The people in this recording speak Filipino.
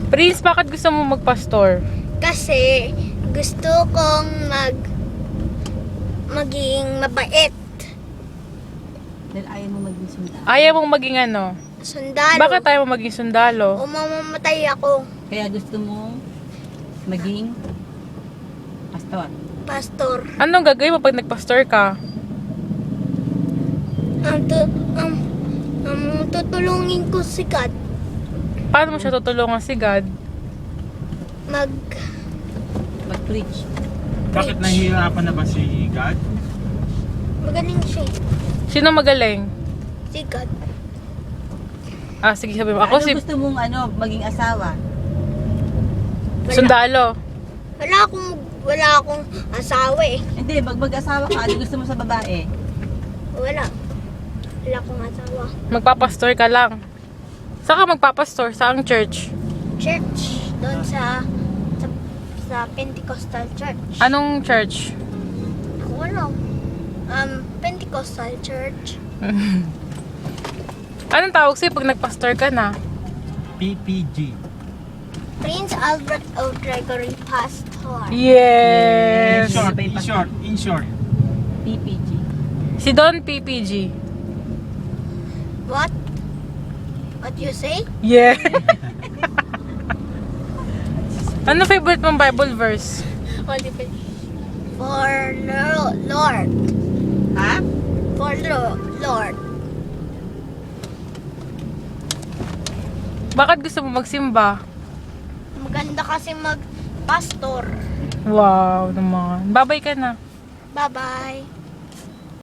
Prince, bakit gusto mo magpastor? Kasi gusto kong maging mabait. Dahil ayaw mo maging sundalo. Ayaw mong maging ano? Sundalo. Bakit ayaw mo maging sundalo? O mamamatay ako. Kaya gusto mo maging pastor. Pastor. Anong gagawin mo pag nagpastor ka? Tutulungin ko si God. Paano mo siya tutulungan si God? Mag-preach. Bakit nahihirapan na ba si God? Magaling siya. Sino magaling? Si God. Ah, sige, sabi mo. Ako Ano si gusto mong maging asawa? sundalo. Wala akong asawa eh. Hindi, mag-asawa ka. Ano gusto mo sa babae? Wala akong asawa. Magpapastor ka lang. Saan ka magpapastor? Saang church? Church. Doon sa Pentecostal Church. Anong church? Ako alam. Pentecostal Church. Anong tawag sa'yo pag nagpastor ka na? PPG. Prince Albert O. Gregory Pastor. Yes! In short. PPG. Si Don PPG. What? What you say? Yeah! Ano favorite mong Bible verse? For Lord. Ha? For Lord. Bakit gusto mo magsimba? Maganda kasi mag-pastor. Wow naman. Babay ka na. Bye-bye.